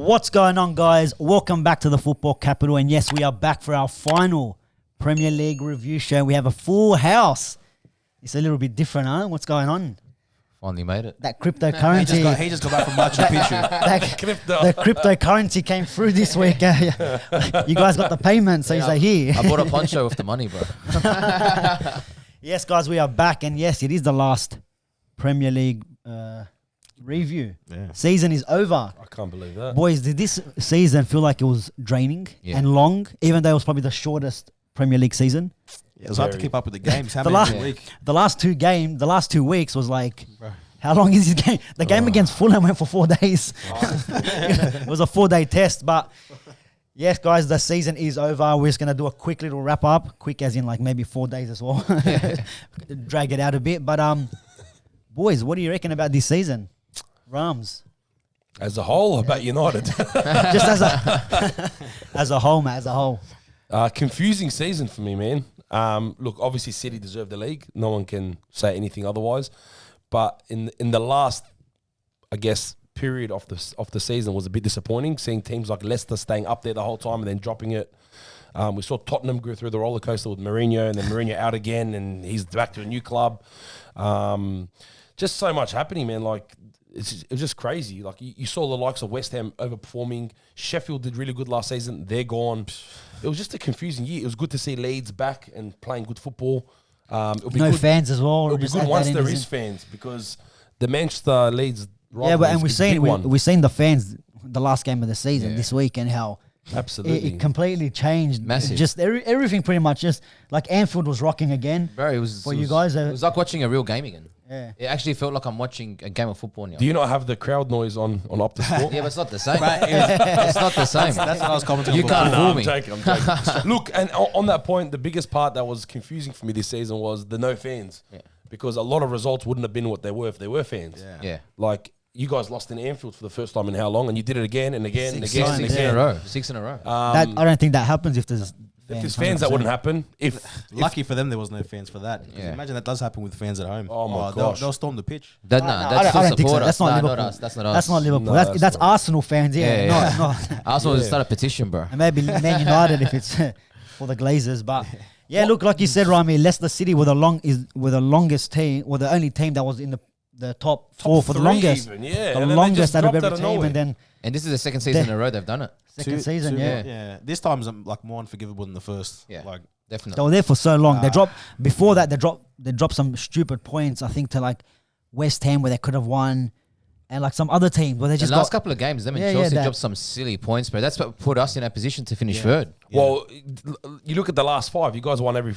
What's going on, guys? Welcome back to the Football Capital. And yes, we are back for our final Premier League review show. We have a full house. It's a little bit different, huh? What's going on? Finally made it. That cryptocurrency. he just got back from Machu Picchu. The cryptocurrency came through this week. You guys got the payment, so you're here. I bought a poncho with the money, bro. Yes, guys, we are back. And yes, it is the last Premier League review. Yeah. Season is over. I can't believe that. Boys, did this season feel like it was draining and long, even though it was probably the shortest Premier League season? Yeah, it was hard to keep up with the games. How The many last- in a week? The last 2 weeks was like, how long is this game? The game against Fulham went for 4 days. It was a 4-day test. But yes, guys, the season is over. We're just going to do a quick little wrap up. Quick as in like maybe 4 days as well. Drag it out a bit. But boys, what do you reckon about this season? Rams. As a whole, about United. Just as a whole, Matt, as a whole. Confusing season for me, man. Look, obviously City deserve the league. No one can say anything otherwise. But in the last, I guess, period of the season was a bit disappointing. Seeing teams like Leicester staying up there the whole time and then dropping it. We saw Tottenham go through the roller coaster with Mourinho, and then Mourinho out again, and he's back to a new club. Just so much happening, man. Like it was just crazy. Like you saw the likes of West Ham overperforming. Sheffield did really good last season. They're gone. It was just a confusing year. It was good to see Leeds back and playing good football. No good, fans as well. It'll be good once there is fans, because the Manchester Leeds rivalry and we've seen the fans the last game of the season this week, and how absolutely it completely changed. Massive. Just everything pretty much. Just like Anfield was rocking again. Bro, it was you guys. It was like watching a real game again. Yeah. It actually felt like I'm watching a game of football now. Do you not have the crowd noise on Optus Sport? Yeah, but it's not the same. It's not the same. That's what I was commenting on. You can't fool I'm me. joking. Look, and on that point, the biggest part that was confusing for me this season was the no fans. Yeah. Because a lot of results wouldn't have been what they were if they were fans. Yeah. Like, you guys lost in Anfield for the first time in how long? And you did it again and again and again and times, again. 6 in a row. I don't think that happens if there's If there's fans, that wouldn't happen. Lucky for them, there was no fans for that. Yeah. Imagine that does happen with fans at home. Oh my gosh. They'll storm the pitch. That's I don't think so. That's not Liverpool. That's not us. That's not Liverpool. No, that's Arsenal fans. Yeah, Not Arsenal will start a petition, bro. and maybe Man United if it's for the Glazers. But look, like you said, Rami, Leicester City were the longest team, or the only team that was in the top four for the longest. Even, yeah. The And then they longest just out of dropped every team, nowhere. and then And this is the second season in a row they've done it. second season, yeah. This time's like more unforgivable than the first. Yeah. Like Definitely. they were there for so long. They dropped before that. They dropped some stupid points. I think to like West Ham where they could have won, and like some other teams where they The just last got. couple of games, them and Yeah, Chelsea that- dropped some silly points, bro. That's what put us in a position to finish third. Well, you look at the last 5. You guys won every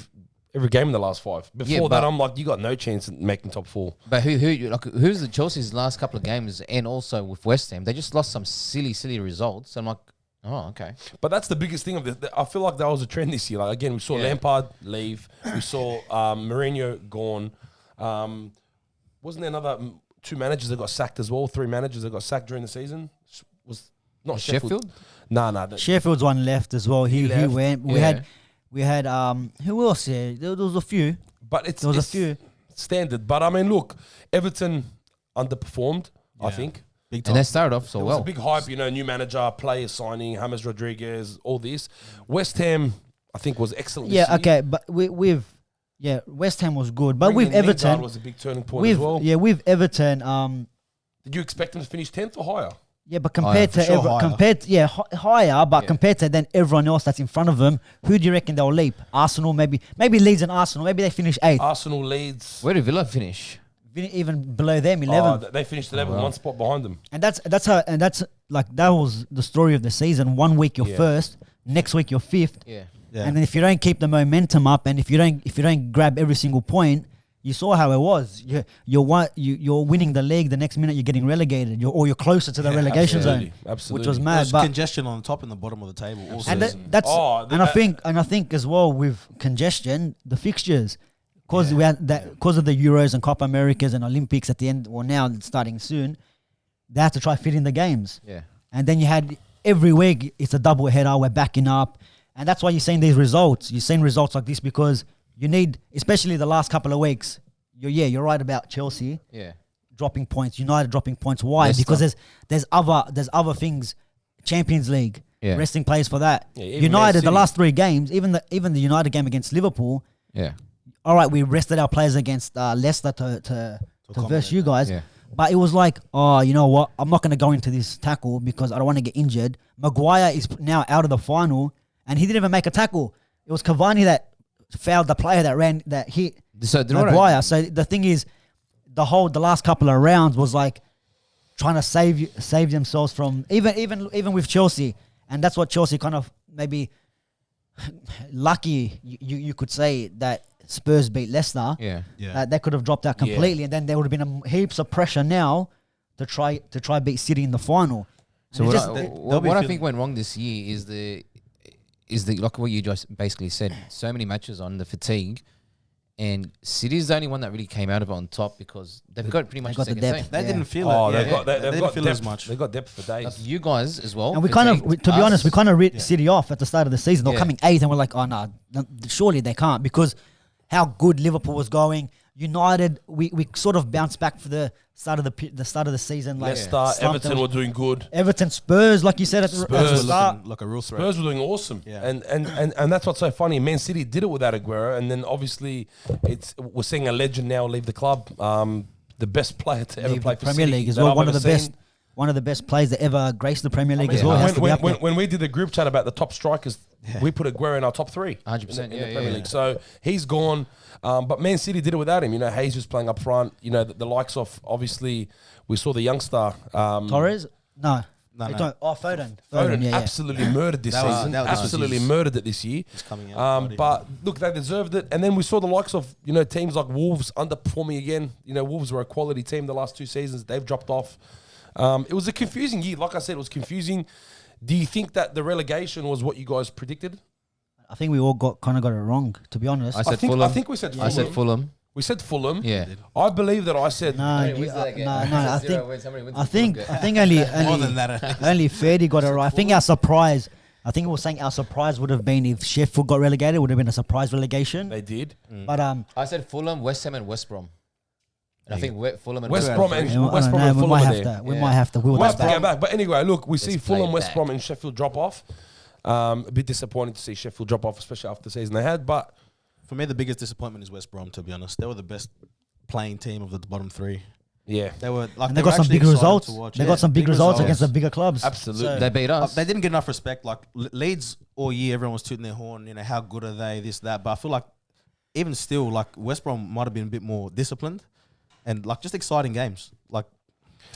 game in the last 5. Before that, but- I'm like, you got no chance at making top 4. But who's the Chelsea's last couple of games, and also with West Ham, they just lost some silly results. I'm like, oh, okay. But that's the biggest thing of this. I feel like that was a trend this year. Like again, we saw Lampard leave. We saw Mourinho gone. Wasn't there another 2 managers that got sacked as well? 3 managers that got sacked during the season. Was not Sheffield. Nah. Sheffield's one left as well. He left. went. We had who else? Yeah, there was a few. But There was a few. standard. But I mean, look, Everton underperformed. I think. big time. And they started off so There was well. a big hype, new manager, player signing, James Rodriguez, all this. West Ham, I think, was excellent. this Yeah, year. okay, but West Ham was good, but Bringing with Everton, Lingard was a big turning point as well. with Everton, Did you expect them to finish 10th or higher? yeah, but compared for to sure higher. higher, but compared to then everyone else that's in front of them, who do you reckon they'll leap? Arsenal, maybe Leeds and Arsenal, maybe they finish 8th, Arsenal, Leeds. Where did Villa finish? even below them 11th. They finished 11th, 1 spot behind them. And that's like that was the story of the season. 1 week you're first, next week you're 5th, Yeah. and then if you don't keep the momentum up, and if you don't grab every single point, you saw how it was. You're winning the league. The next minute you're getting relegated. You're closer to the relegation zone, Absolutely. which was mad. There's but congestion on the top and the bottom of the table. Also. and I think as well with congestion, the fixtures, because we had that because of the Euros and Copa Americas and Olympics at the end. Well, now it's starting soon. They have to try fit in the games. Yeah. And then you had every week it's a double header. We're backing up, and that's why you're seeing these results. You're seeing results like this because you need, especially the last couple of weeks. You're right about Chelsea Yeah. dropping points, United dropping points. Why? Leicester. Because there's other things Champions League, Yeah. resting players for that. Yeah, even Man United, the City. last 3 games, even the United game against Liverpool. Yeah. All right, we rested our players against Leicester to verse you guys. Yeah. But it was like, oh, you know what? I'm not going to go into this tackle because I don't want to get injured. Maguire is now out of the final, and he didn't even make a tackle. It was Cavani that fouled the player that hit So do you know what Maguire. So the thing is, the last couple of rounds was like trying to save themselves from even with Chelsea, and that's what Chelsea kind of maybe lucky you could say that Spurs beat Leicester. Yeah. They could have dropped out completely, and then there would have been heaps of pressure now to try beat City in the final. So And what, be I feel- think went wrong this year is the like what you just basically said. So many matches on the fatigue, and City's the only one that really came out of it on top because they've got pretty much got the the second depth. team. They Yeah. didn't feel Oh, it. they've Yeah. got They they've didn't got feel depth. as much. They've got depth for days. Like you guys as well. And we kind of, fatigued. to be honest, we Us- kind of read yeah. City off at the start of the season. They're Yeah. coming 8th, and we're like, oh no, surely they can't because how good Liverpool was going. United, we sort of bounced back for the start of the season. Like Leicester, slumped. Everton were doing good. Everton, Spurs, like you said at the Spurs were start. Like a real threat. Spurs were doing awesome, Yeah. and that's what's so funny. Man City did it without Aguero, and then obviously we're seeing a legend now leave the club. The best player to ever Leave play the for Premier City League as that well. I've One of ever the best. seen. One of the best players that ever graced the Premier League as well. When- Has to be up there. when we did the group chat about the top strikers, we put Aguero in our top 3. 100%, in the yeah, Premier yeah. League. So he's gone. But Man City did it without him. You know, Hayes was playing up front. You know, the likes of, obviously, we saw the youngster. Torres? No. No, You no. don't- Oh, Foden. Foden yeah. absolutely murdered this That was- season. that was Absolutely his- murdered it this year. coming out, But look, they deserved it. And then we saw the likes of, you know, teams like Wolves underperforming again. You know, Wolves were a quality team the last 2 seasons. They've dropped off. It was a confusing year. Like I said, it was confusing. Do you think that the relegation was what you guys predicted? I think we all got it wrong, to be honest. I said I Fulham. think we said Fulham. I said Fulham. We said Fulham. Yeah. I believe that I said. No, I think only More than that, at least. only Ferdy got it right. I think our surprise. I think we were saying our surprise would have been if Sheffield got relegated. Would have been a surprise relegation. They did. But I said Fulham, West Ham, and West Brom. And I think Fulham and West West Brom Brom. and I West don't Brom know, and we Fulham might are have there. to. We Yeah. might have to. We'll We'll have that to go back. But anyway, look, we see Let's Fulham, play West back. Brom, and Sheffield drop off. A bit disappointed to see Sheffield drop off, especially after the season they had. But For me, the biggest disappointment is West Brom, to be honest. They were the best playing team of the bottom 3. yeah, They were like And they were got some actually big exciting results. to watch. They Yeah, got some big results against the bigger clubs. absolutely. So- They beat us. They didn't get enough respect. Like Leeds all year, everyone was tooting their horn. You know, how good are they? This, that. But I feel like even still, like West Brom might have been a bit more disciplined and like just exciting games. Like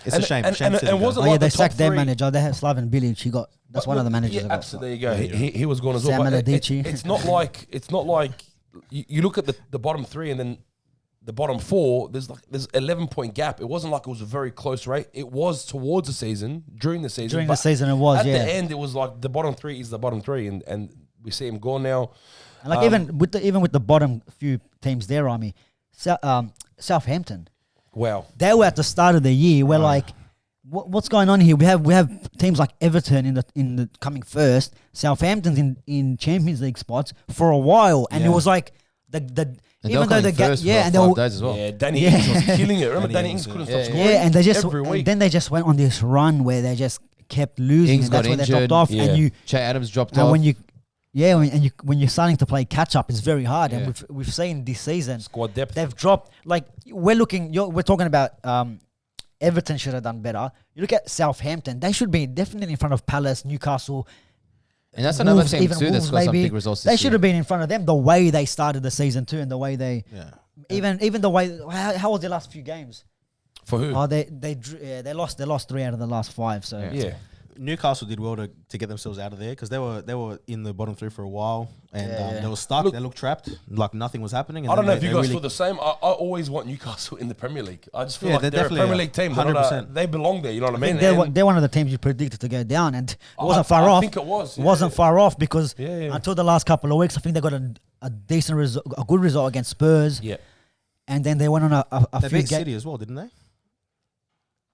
it's a shame. And Shame to see them go. wasn't Oh yeah, like they the top sacked their 3. manager. They had Slaven Bilic. That's one of the managers. Yeah, they got. absolutely. There you go. He was gone as well. Sam But Allardyce. it's not like you look at the bottom 3 and then the bottom 4. There's 11-point gap. It wasn't like it was a very close rate. It was towards the season, during the season. During the but season, it was. at Yeah. the end, it was like the bottom 3 is the bottom 3, and we see him gone now. And like even with the bottom few teams there, Rami, Southampton. Wow. They were at the start of the year. We're like, what's going on here? We have teams like Everton in the coming first, Southampton's in Champions League spots for a while, and it Yeah. was like the And even though the gap, yeah, and they 5 were, days as well. Yeah, Danny Yeah. Ings was killing it. Remember Danny Danny Ings, Ings couldn't yeah. stop yeah, scoring and they just every week. and then they just went on this run where they just kept losing, Ings and that's got where they injured. dropped off. Yeah. And you Che Adams dropped and off. when you're starting to play catch up, it's very hard. Yeah. And we've seen this season Squad depth. they've dropped. Like we're talking about Everton should have done better. You look at Southampton; they should be definitely in front of Palace, Newcastle. and that's another Wolves, team even too that's Wolves got some maybe. big results They this should year. have been in front of them. The way they started the season too, and the way they Yeah. even the way how was their last few games? For who? Oh, they lost 3 out of the last 5. So yeah. Newcastle did well to get themselves out of there because they were in the bottom 3 for a while and Yeah. they were stuck. Look- they looked trapped, like nothing was happening. And I don't know then if you they guys really- feel the same. I always want Newcastle in the Premier League. I just feel Yeah, like they're they're a definitely Premier a League team. They're not 100%. they belong there. You know what I mean? they're one of the teams you predicted to go down, and it wasn't far I off. think it was. It wasn't far off because Yeah. until the last couple of weeks, I think they got a decent result, a good result against Spurs, Yeah. and then they went on a They few beat games. City as well, didn't they?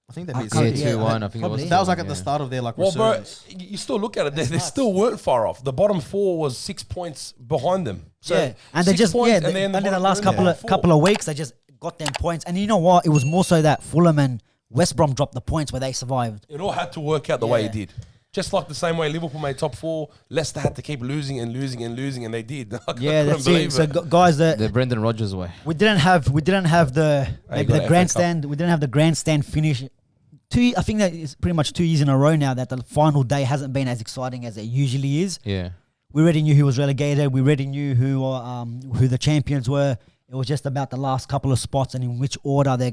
I think they I beat can't- City. Yeah, yeah, 2-1. I think it probably. was. That was like at the Yeah. start of their like Well, bro, resurgence. you still look at it. They nuts. still weren't far off. The bottom 4 was 6 points behind them. So Yeah, and they 6 just points, only then the bottom last three, couple of four. couple of weeks they just got them points, and you know what? It was more so that Fulham and West Brom dropped the points where they survived. It all had to work out the way it Yeah. did. Just like the same way Liverpool made top 4, Leicester had to keep losing and losing and losing, and they did. Yeah, that's it. So guys, The Brendan Rodgers way. we didn't have the maybe got the FA grandstand. We didn't have the grandstand finish. I think that is pretty much 2 years in a row now that the final day hasn't been as exciting as it usually is. Yeah. We already knew who was relegated. We already knew who the champions were. It was just about the last couple of spots and in which order they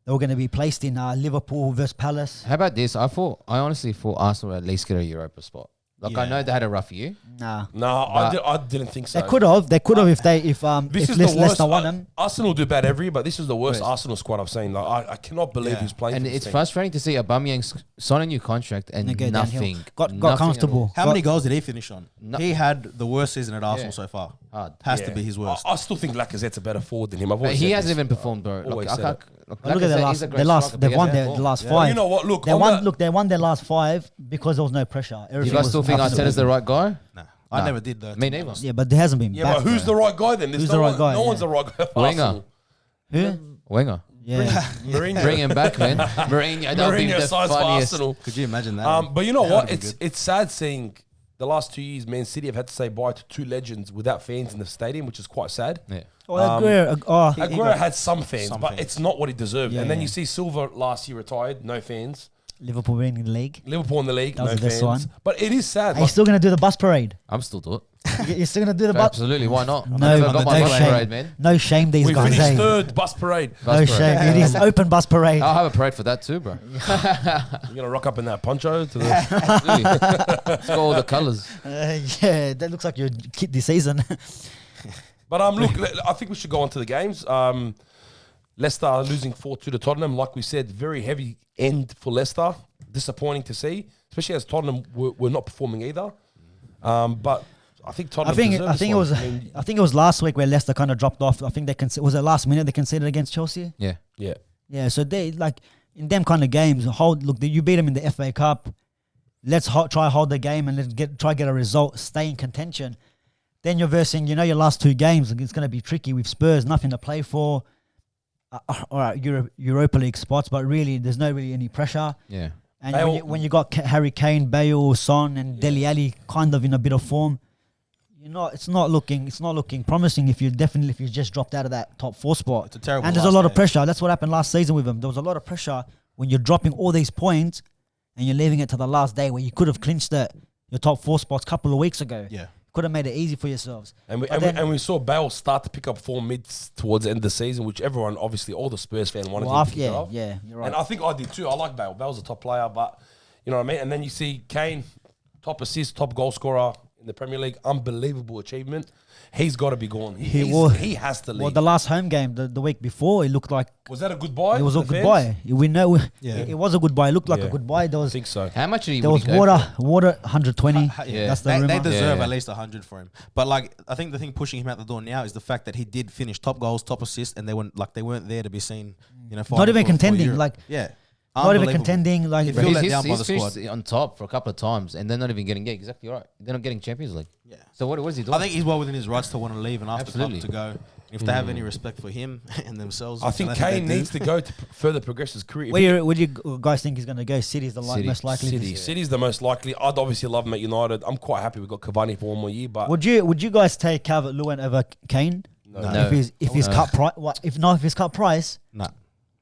were gonna be placed in. Liverpool versus Palace. How about this? I honestly thought Arsenal would at least get a Europa spot. Like I Yeah. know they had a rough year. Nah, No, I didn't think so. they could have. They could have if This is the worst. Leicester won them. Arsenal do bad every year, but this is the worst Worst. Arsenal squad I've seen. Like I cannot believe Yeah. who's playing. And for this it's team. frustrating to see Aubameyang sign a new contract and They go downhill. nothing. Got nothing at comfortable. all. How many goals did he finish on? No- He had the worst season at Arsenal Yeah. so far. Hard. Has Yeah. to be his worst. I still think Lacazette's a better forward than him. I've But always he said hasn't this. even performed, bro. Always Like, said it. Look at their Lacazette last. is a They great lost. striker, They but he won hasn't their performed. last Yeah. five. You know what? Look, They on won. that- Look, they won their last 5 because there was no pressure. You Everything guys was still think up to Arteta's them. the right guy? Nah, I Nah. never did though. Me neither. Yeah, but there hasn't been. Yeah, back, but who's bro. the right guy then? There's Who's no the right one, guy, No yeah. one's the right guy. for Winger. Arsenal. Who? Winger. Yeah. Mourinho. Bring him back, man. Mourinho, that would be Mourinho the signs for funniest. Arsenal. Could you imagine that? But you know That what? would've been It's sad seeing the last 2 years, Man City have had to say bye to 2 legends without fans in the stadium, which is quite sad. Yeah. Oh, Aguero. Aguero had some fans, Some but fans. it's not what he deserved. Yeah, and then yeah. you see Silva last year retired, no fans. Liverpool winning the league. Liverpool in the league, That was no the best fans. one. But it is sad. Are you still gonna do the bus parade? I'm still do it. You're still gonna do the bus? Absolutely, why not? No, I never got my no bus shame. parade, man. No shame, these we guys. finished eh? 3rd bus parade. No Bus shame. parade. It is open bus parade. I'll have a parade for that too, bro. You're gonna rock up in that poncho to the. Absolutely. It's got all the colours. Yeah, that looks like your kid this season. But look, I think we should go on to the games. Leicester are losing 4-2 to Tottenham. Like we said, very heavy end for Leicester. Disappointing to see, especially as Tottenham were not performing either. But I think Tottenham. I think it was last week where Leicester kind of dropped off. I think was it last minute they conceded against Chelsea. Yeah. Yeah. Yeah, so they like in them kind of games. You beat them in the FA Cup. Let's try hold the game and let's get a result. Stay in contention. Then you're versing, your last 2 games. It's going to be tricky with Spurs. Nothing to play for. All right, Europa League spots, but really, there's no really any pressure. Yeah. And when you got Harry Kane, Bale, Son, and Dele Alli kind of in a bit of form, it's not looking promising. If you just dropped out of that top 4 spot, It's a terrible and there's a last lot of game. pressure. That's what happened last season with them. There was a lot of pressure when you're dropping all these points and you're leaving it to the last day where you could have clinched your top 4 spots a couple of weeks ago. Yeah. Could have made it easy for yourselves. And we saw Bale start to pick up form towards the end of the season, which everyone, obviously, all the Spurs fans wanted him to pick it up. Yeah, you're right. And I think I did too. I like Bale. Bale's a top player, but you know what I mean? And then you see Kane, top assist, top goal scorer in the Premier League. Unbelievable achievement. He's got to be gone. He has to leave. Well, the last home game, the week before, it looked like Was that a goodbye? it was a to the fans? goodbye. We know Yeah. it was a goodbye. It looked like Yeah. a goodbye. There I was think so. How much did he there was would he go for? water 120. Yeah. That's the They rumor. deserve Yeah. at least 100 for him. But I think the thing pushing him out the door now is the fact that he did finish top goals, top assists, and they weren't there to be seen. Not even contending. yeah, Not even Unbelievable. contending. Like If Bro, feel let down by he's the finished squad. on top for a couple of times, and they're not even getting. Yeah, exactly right. They're not getting Champions League. Yeah. So what is he doing? I think he's well within his rights to want to leave and ask the Absolutely. club to go. If they have any respect for him and themselves, I which think they Kane do. needs to go to further progress his career. where do you guys think he's going to go? City's the City. most likely. City. City's the most likely. I'd obviously love him at United. I'm quite happy we got Cavani for 1 more year, but Would you guys take Calvert-Lewin over Kane? No. No. If his cut price, if his cut price, Nah.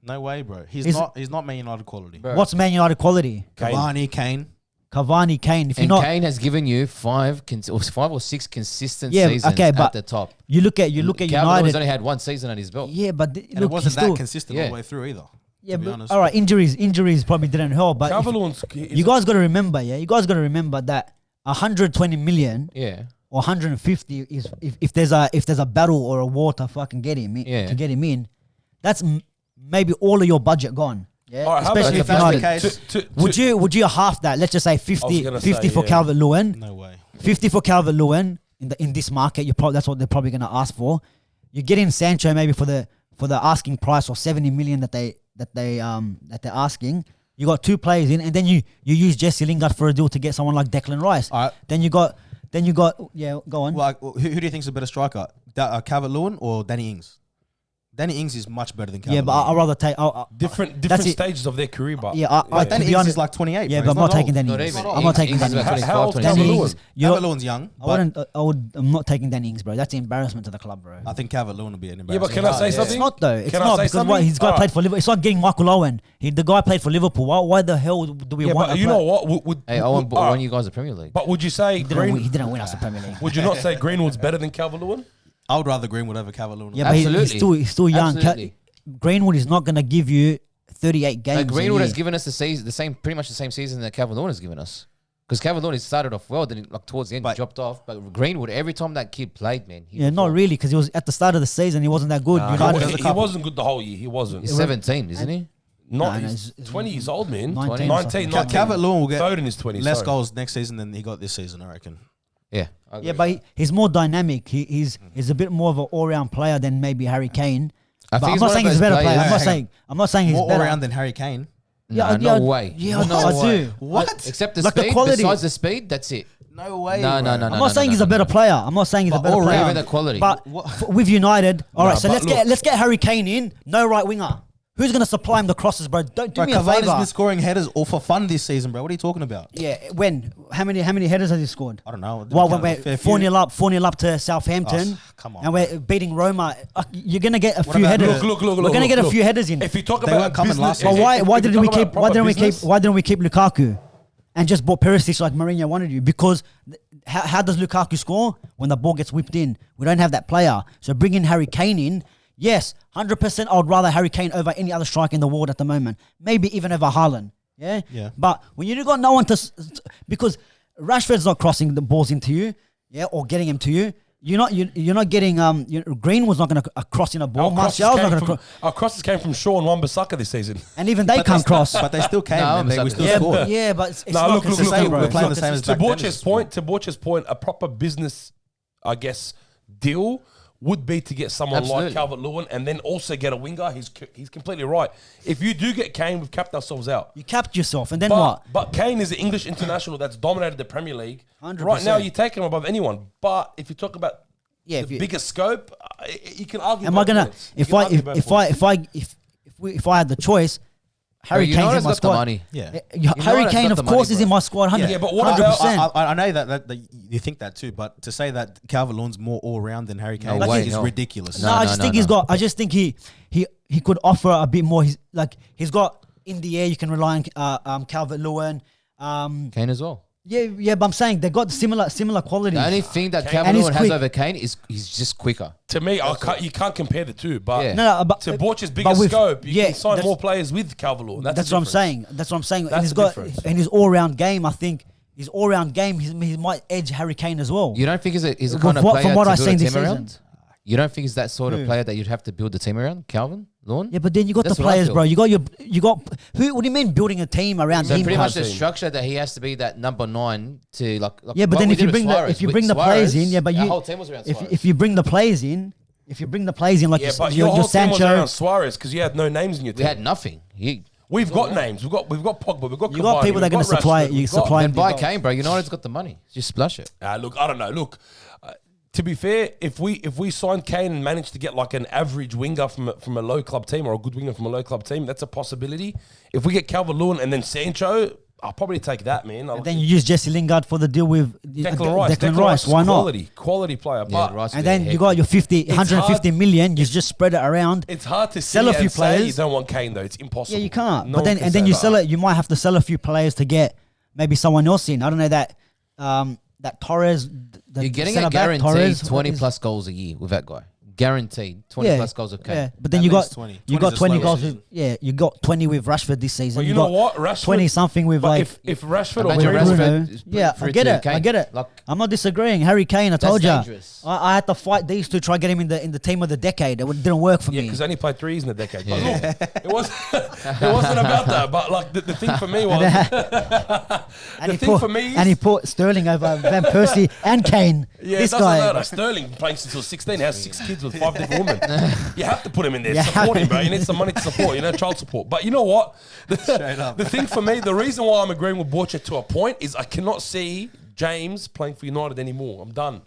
No way, bro. He's Is- not Man United quality. Bro. what's Man United quality? Kane. Cavani, Kane. Cavani, Kane. If you're And not, Kane has given you 5 or 6 consistent Yeah, seasons okay, but at the top. you look at Calvert-Lewin's United. only had 1 season at his belt. Yeah, but And look, it wasn't he's that still, consistent all Yeah. the way through either. yeah, to be but, honest. all right. Injuries probably didn't help, but if- Calvert-Lewin's you guys got to remember, you guys got to remember that 120 million Yeah. or 150 is if there's a battle or a war to fucking get him Yeah. to get him in, that's maybe all of your budget gone. Yeah, All right, how about especially if if that's the United. case- Would you half that? Let's just say 50, gonna 50 say, for yeah. Calvert-Lewin, No way. 50 for Calvert-Lewin in this market. That's what they're probably going to ask for. You get in Sancho maybe for the asking price or 70 million that they're asking. You got 2 players in, and then you use Jesse Lingard for a deal to get someone like Declan Rice. All right. Then you got yeah. Go on. Well, who do you think's a better striker, Calvert-Lewin or Danny Ings? Danny Ings is much better than Calvert. Yeah, but I'd rather take Different that's it. stages of their career, but Yeah, But to Danny be Ings honest, is like 28. yeah, bro. but I'm not He's taking Danny Not Ings. even. I'm not taking Ings is Danny about Ings. How old's 25, Danny 26. Ings. you're- Calvert-Lewin's young, I but wouldn't. I'm not taking Danny Ings, bro. That's an embarrassment to the club, bro. I think Calvert-Lewin will be an yeah. embarrassment. But can I say It's something? not though. It's Can I not say because something? this guy Alright. played for Liverpool. It's like getting Michael Owen. The guy played for Liverpool. Why the hell do we Yeah, want? but a you player- know what? Hey, Owen alright. won you guys the Premier League. But would you say He didn't win us the Premier League. Would you not say Greenwood's better than Calvert-Lewin? I would rather Greenwood over Calvert-Lewin. Yeah, but Absolutely. he's still young. Absolutely. Greenwood is not going to give you 38 games. Like Greenwood a has year. given us pretty much the same season that Calvert-Lewin has given us. Because Calvert-Lewin started off well, then like towards the end he But- dropped off. But Greenwood, every time that kid played, man, he Yeah, not performed. really, because he was at the start of the season. He wasn't that good. Nah, United- there's a he couple. wasn't good the whole year. He wasn't. He's 17, isn't he? Not. Nah, He's it's 20 years old, man. 19 or 19. something. Calvert-Lewin will get Foden is 20. less sorry. goals next season than he got this season, I reckon. Yeah. I agree. Yeah, but he's more dynamic. He's a bit more of an all-round player than maybe Harry Kane. I But think I'm he's not one saying of he's a those better player. players- I'm not saying he's More better. all-round than Harry Kane. Nah, no way. Yeah, No I way. do. What? Except the Like the speed. quality. Besides the speed, that's it. No way. No, bro. no, I'm not saying he's a better player. I'm not saying he's a But better all player. round- Even the quality. But What? with United, all right. Nah, So but let's get Harry Kane in. No right winger. Who's gonna supply him the crosses, bro? Don't do Bro, me a Cavani's favor. been scoring headers all for fun this season, bro. What are you talking about? Yeah, when? How many headers has he scored? I don't know. Well, Count when a we're fair 4-0 few. up to Southampton, come on, and we're beating Roma, you're gonna get a few about- headers. Look, we're gonna get a few headers in. If you talk They about weren't coming business, last But season. why if didn't you we talk keep about proper business- why didn't we keep Lukaku and just bought Perisic like Mourinho wanted you? Because how does Lukaku score when the ball gets whipped in? We don't have that player. So bringing Harry Kane in, yes, 100%. I would rather Harry Kane over any other striker in the world at the moment. Maybe even over Haaland. Yeah. Yeah. But when you got no one because Rashford's not crossing the balls into you, yeah, or getting him to you. You're not getting Greenwood's not going to cross in a ball. Martial's not going to cross, Our crosses came from Shaw and Wan-Bissaka this season. and even they can't cross. But they still came. No, man. We I'm still Yeah, scored. yeah, but it's No, not look, consistent, bro. we're It's playing not the same as consistent. back then. To Borch's point, a proper business, I guess, deal would be to get someone Absolutely. like Calvert-Lewin and then also get a winger. He's completely right. If you do get Kane, we've capped ourselves out. You capped yourself, and then what? But Kane is an English international that's dominated the Premier League. 100%. Right now, you take him above anyone. But if you talk about Yeah, the bigger scope, you can argue. am I both gonna points. if You can I argue if both if points. I if I had the choice, Harry Kane's in United's my got the squad. money. Yeah. Harry United's Kane, got of the money, course, is bro. in my squad. 100%. Yeah, but what I- about- I know that you think that too, but to say that Calvert-Lewin's more all-round than Harry Kane No way, is no. ridiculous. No, No, I no, just no, think no. he's got. I just think he could offer a bit more. He's got in the air. You can rely on Calvert-Lewin. Kane as well. Yeah, but I'm saying they got similar qualities. The only thing that And Calvert-Lewin he's has quick. over Kane is he's just quicker. To me, you can't compare the two. But Yeah. No, but to Borch's bigger but with- scope, you yeah, can sign that's- more players with Calvert-Lewin. That's That's the what I'm difference. saying. That's what I'm saying. That's And he's the got difference. in his all-round game. I think his all-round game, he might edge Harry Kane as well. You don't think he's a From kind of what- player from what to I've build seen a this team season. around? You don't think he's that sort Who? of player that you'd have to build the team around? Calvert-Lewin? Yeah, but then you got That's the what I players, feel. bro. You got who? What do you mean building a team around So him? pretty much Carl? the structure that he has to be that number 9 to like Yeah, but what then we if you did with bring the Suarez. if you With bring the Suarez, players in, yeah, but our you whole team was around Suarez. if you bring the players in, like Yeah, your, but your your whole team was Sancho, around Suarez because you had no names in your we team. had nothing. We've got names. We've got Pogba. We've got You got Cavani, people that are we've gonna got supply- Rashford, you we've got- supply- Then buy Big Kane, bro. United's got the money. Just splash it. Look, I don't know. Look, to be fair, if we sign Kane and manage to get like an average winger from a low club team or a good winger from a low club team, that's a possibility. If we get Calvert-Lewin and then Sancho, I'll probably take that, man. and then you use Jesse Lingard for the deal with Declan Rice. Declan Rice. Why not? Quality player. Yeah, But Rice And would be then a you heck. got your 150 hard. million. You just spread it around. it's hard to Sell see a few and say you players. don't want Kane though. It's impossible. Yeah, you can't. No but one then can and then say you that. sell it. You might have to sell a few players to get maybe someone else in. I don't know that Torres. The You're getting a centre-back, guaranteed Torres, 20 what is- plus goals a year with that guy. Guaranteed 20 Yeah, plus goals of Kane. Yeah, but then At you got least 20. you 20 got is a 20 slower goals. season. With, yeah, you got 20 with Rashford this season. But you got know what? Rashford 20 something with But like. if Rashford or Imagine Bruno, Rashford Bruno. is Yeah, for I it get to it. I Kane. get it. Like, I'm not disagreeing. Harry Kane, I told you. dangerous. I had to fight these two, try to get him in the team of the decade. It didn't work for yeah, me. because I only played 3 years in a decade. But Yeah. look, it wasn't about that. But like the thing for me was And the thing for me is- and he put Sterling over Van Persie and Kane. Yeah, this it doesn't guy. matter. Sterling playing since he was 16, has 6 kids with 5 different women. You have to put him in there, Yeah. support him, bro. You need some money to support, child support. But you know what? up. The thing for me, the reason why I'm agreeing with Borchett to a point is I cannot see James playing for United anymore. I'm done.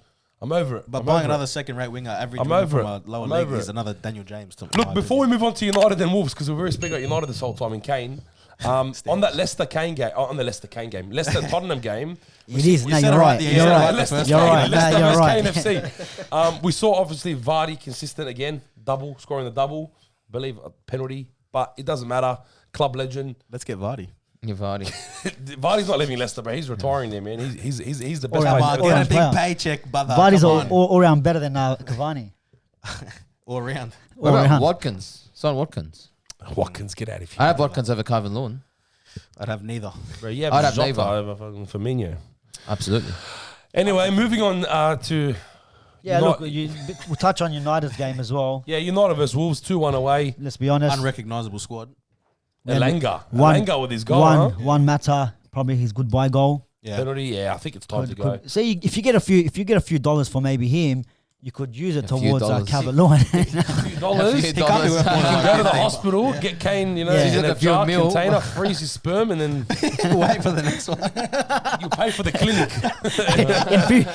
I'm over it. But I'm buying over another it. second-rate winger, average I'm winger over from it. a lower I'm league over is it. another Daniel James. Look, before we move on to United and Wolves, because we're very speaking about United this whole time in Kane, on that Leicester Tottenham game, It is. No, said you're it right right. at the You're end. right. Leicester You're Kane, right. No, Leicester you're versus right. Kane FC. We saw obviously Vardy consistent again, scoring the double, believe a penalty, but it doesn't matter. Club legend. Let's get Vardy. Your Vardy. Vardy's not leaving Leicester, but he's retiring there, man. He's the best All player. right, Get a round big player. paycheck, brother. Vardy's Come on. all round better than Cavani. All around. What All about round. Watkins? Son Watkins. Watkins, get out of here. I have Watkins over Calvin Lewin. I'd have neither. Bro, you have I'd have Jota neither. over fucking Firmino. Absolutely. Anyway, moving on to Yeah, Not- look, we'll touch on United's game as well. United versus Wolves, 2-1 away. Let's be honest. Unrecognisable squad. Yeah, Elanga with his goal, huh? One matter, probably his goodbye goal. Yeah. Penalty, yeah, I think it's time to go. See, if you get a few dollars for maybe him, you could use it A few towards dollars. Calvert-Lewin. $2. few You He can't be worth more than go to the 15. hospital, get Kane, Yeah. in Like a a few jar mil. container, freeze his sperm, and then Wait for the next one. you pay for the clinic.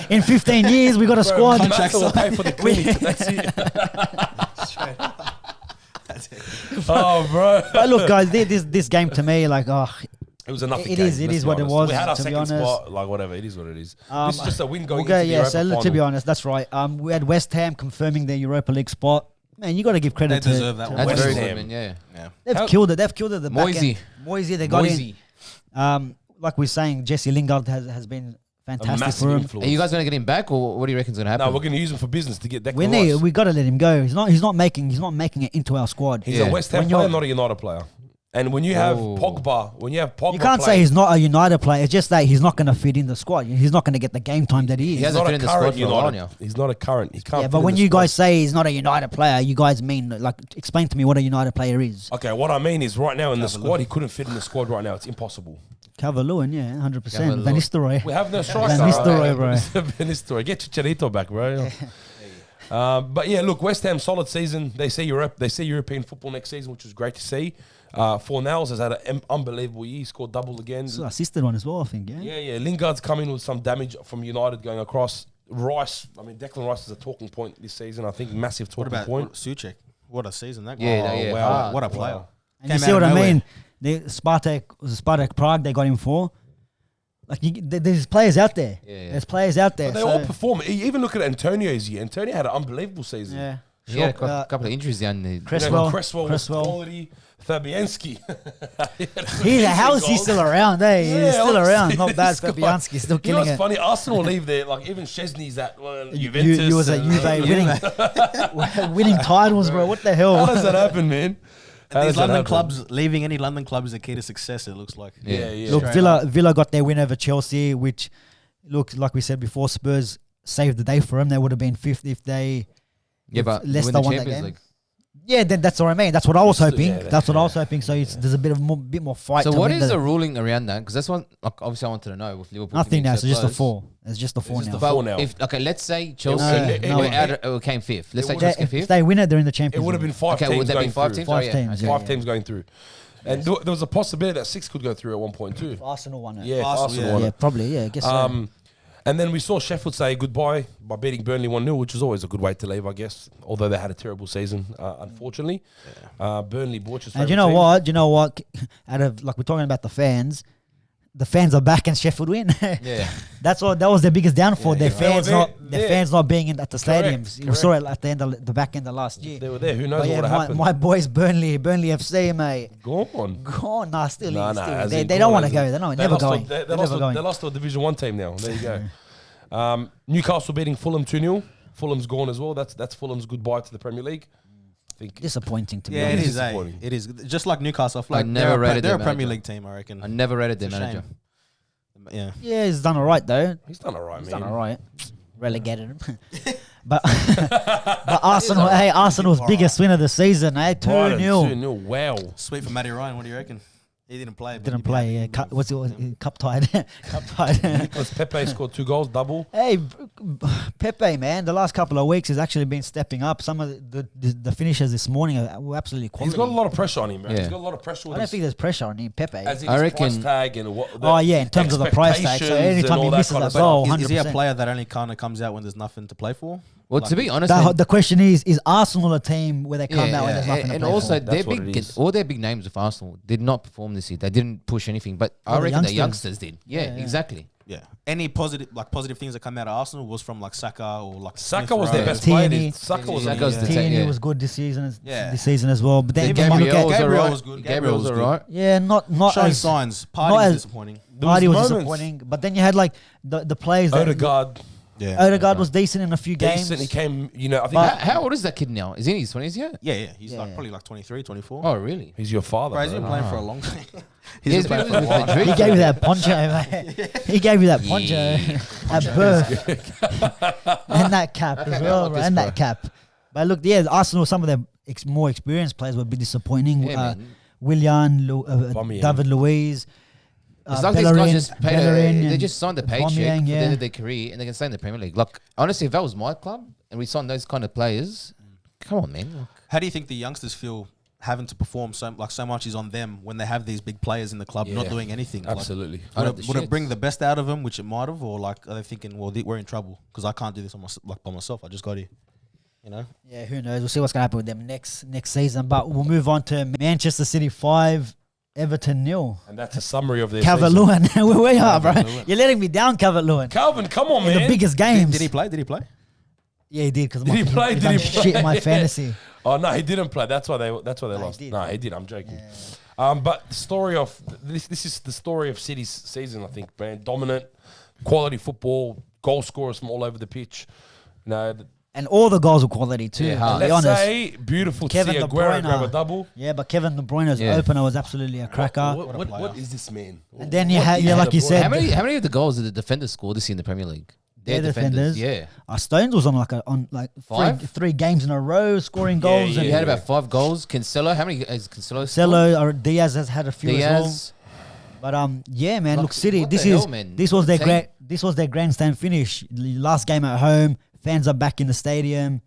in 15 years, we got a squad. contract Will pay for the clinic. That's it. That's it. Oh, bro. But look, guys, this game to me, like, It was a nothing It game. is- it let's is be what it honest. was, We had our to be second honest. spot, like whatever. It is what it is. This is just a win going we'll go. into the Yeah, Europa so final. to be honest, that's right. We had West Ham confirming their Europa League spot. Man, you got to give credit They to deserve that to one. That's West very Ham. good, man. Yeah. Yeah. They've How- killed it. They've killed it. The back Moisey. end. Moisey, they got Moisey. in. Like we're saying, Jesse Lingard has been A fantastic massive for him. influence. Are you guys going to get him back, or what do you reckon is going to happen? No, we're going to use him for business to get Declan We Rice. got to let him go. He's not making it into our squad. He's Yeah. a West Ham When player, you're- not a United player. And when you have Oh. Pogba, You can't say he's not a United player. It's just that he's not going to fit in the squad. He's not going to get the game time that he is. He hasn't not fit a in the squad current for a while United. now. He's not a current. He can't. Yeah, fit but in when the you squad. guys say he's not a United player, you guys mean, like, explain to me what a United player is. Okay, what I mean is right now in the squad, he couldn't fit in the squad right now. It's impossible. Calvert-Lewin, yeah, 100%. Calvert-Lewin. Van Nistelrooy. We have no striker. Van Nistelrooy, bro. Van Nistelrooy. Get Chicharito back, bro. But yeah, look, West Ham solid season. They see Europe. They see European football next season, which was great to see. Fornals has had an unbelievable year. He scored double again. So assisted one as well, I think, yeah? Yeah. Lingard's come in with some damage from United going across. Rice, Declan Rice is a talking point this season. I think massive What talking about point. Suchek? What a season that guy. Yeah, yeah. Wow. What a Wow. player. And you Came see out what of I nowhere. mean? The Spartak Prague, they got him for. Like, there's players out there. Yeah. There's players out there. But they so- all perform. Even look at Antonio's year. Antonio had an unbelievable season. Yeah. He had Sure. a couple of injuries down there. Cresswell. Cresswell was quality. Fabianski. How is he still around? Hey, Yeah, he's still honestly, around. Not bad. this guy- Fabianski still You know killing what's it. funny? Arsenal leave there. Like even Szczesny's at Juventus. You was at and- Juve winning titles, bro. What the hell? How does that happen, man? How These does that London happen? clubs, leaving any London club is a key to success, it looks like. Yeah. Look, Straight Villa got their win over Chelsea, which, look, like we said before, Spurs saved the day for them. They would have been fifth if they. Yeah, but Leicester win the won that Champions game. League. Yeah, then that's what I mean. That's what I was hoping. Yeah, That's what I was hoping. So there's a bit more fight. So to what win is the ruling around that? Because that's one. Like, obviously, I wanted to know with Liverpool. Nothing now. being It's so just a close. 4. It's just a 4 just now. a But 4 now. if let's say Chelsea No, came fifth. Let's say would- Chelsea came If fifth. they win it, they're in the It Champions would have been League. 5 Okay, teams would that be going 5 through. teams? Five Oh, yeah. teams, Okay. yeah. 5 teams going through. And there was a possibility that 6 could go through at one point too. Arsenal won it. Yeah, Arsenal, Arsenal yeah. won Yeah, it. probably. Yeah, I guess so. And then we saw Sheffield say goodbye by beating Burnley 1-0, which was always a good way to leave, I guess. Although they had a terrible season, unfortunately. Burnley, Borch's And you know what? You know what? Out of, like, we're talking about the fans are back and Sheffield win. Yeah. That's all. That was their biggest downfall. Yeah, their yeah. fans not being in at the Correct, stadiums. We saw it at the end of the back end of last year. They were there. Who knows But what yeah, would have happened? my boys, Burnley FC, mate. Gone. Gone. Nah, still. Nah, still. as They in don't gone, want to as go. in- They're not, they never lost to- going. They They're lost never to- going. They lost to a Division 1 team now. There you go. Newcastle beating Fulham 2-0. Fulham's gone as well. That's Fulham's goodbye to the Premier League. I think Disappointing to me. Yeah, it honest. is. disappointing. It is. Just like Newcastle. I feel I like never rated they're their a Premier manager. League team, I reckon. I never rated their It's a manager. shame. Yeah. Yeah, he's done all right though. He's done all right, He's man. done all right. Relegated him. but Arsenal, hey, Arsenal's biggest win of the season, eh? 2-0. 2-0. Wow. Sweet for Matty Ryan. What do you reckon? He didn't play. but Didn't he'd be play. happy. What's it? Cup tied. Cup tied. Nicolas Pepe scored 2 goals, double. Hey, Pepe, man, the last couple of weeks has actually been stepping up. Some of the finishers this morning were absolutely quality. He's got a lot of pressure on him, man. Yeah. He's got a lot of pressure. I don't think there's pressure on him, Pepe. as in I his price reckon- tag and what. In terms of the price tag. So anytime he misses that goal, Is he a 100%. player that only kind of comes out when there's nothing to play for? Well, Like- to be honest, man, The question is Arsenal a team where they come out when there's nothing to and play also for? their That's what it big, is. all their big names of Arsenal did not perform this year. They didn't push anything, but I the reckon the youngsters. youngsters did. Yeah, Yeah, yeah. exactly. Yeah. Any positive things that come out of Arsenal was from like Saka or like Saka Smith was Rowe. their best Tierney. player. Saka was Saka's amazing. the Tierney yeah. was good this season. Yeah. This season as well. But then Gabriel when you look at Gabriel was good. Gabriel was good. alright. yeah, not Showing as signs. not Party was as- disappointing. Party was moments. disappointing. But then you had like the players that Odegaard, Yeah. Odegaard was decent in a few games. decent. He came, I think How old is that kid now? Is he in his 20s yet? Yeah. He's Yeah. like probably like 23, 24. Oh, really? he's your father. Bro, he's bro. been playing for a long time. He's He's been been playing for a with while. Madrid. He gave you that poncho, mate. He gave you that poncho at birth. And that cap as well, like bro. this, And bro. that cap. But look, yeah, Arsenal, some of their more experienced players would be disappointing. Yeah, man. Willian, Aubameyang. David Luiz. It's like these guys just paid Bellerin they and just signed a paycheck Aubameyang, for the yeah. end of their career and they can stay in the Premier League. Like, honestly, if that was my club and we signed those kind of players, come on, man. Like, How do you think the youngsters feel having to perform so much is on them when they have these big players in the club not Yeah. doing anything? Like, Absolutely. I would have it, the would it bring shits. the best out of them, which it might have, or like are they thinking, well, we're in trouble because I can't do this by myself. I just got here, Yeah, who knows? We'll see what's going to happen with them next season. But we'll move on to Manchester City 5, Everton 0. And that's a summary of their season. Calvert-Lewin, where we are, bro. Calvert-Lewin. You're letting me down, Calvert-Lewin. Calvin, come on, In man. the biggest games. Did he play? Did he play? Yeah, he did. Because Did he play? Did he play? Shit in my fantasy. Oh no, he didn't play. That's why they lost. did. No, he did. I'm joking. But the story of this is the story of City's season. I think, man, dominant, quality football, goal scorers from all over the pitch. And all the goals were quality too. Yeah, I'll be let's honest. say beautiful Kevin to see De Aguero Bruyne. grab a double. Yeah, but Kevin De Bruyne's Yeah. opener was absolutely a cracker. What is this man? And then you What had- is yeah, like De you Bruyne? said- how many of the goals did the defenders score this year in the Premier League? Their defenders. Yeah. Stones was on Five? three games in a row scoring goals. yeah, He And had about 5 goals. Cancelo, how many has Cancelo scored? Celo or Diaz has had a few as well. Diaz. But yeah, man, Like, look, City. what This the is hell, man? this was their Team- their grandstand finish. Last game at home, fans are back in the stadium.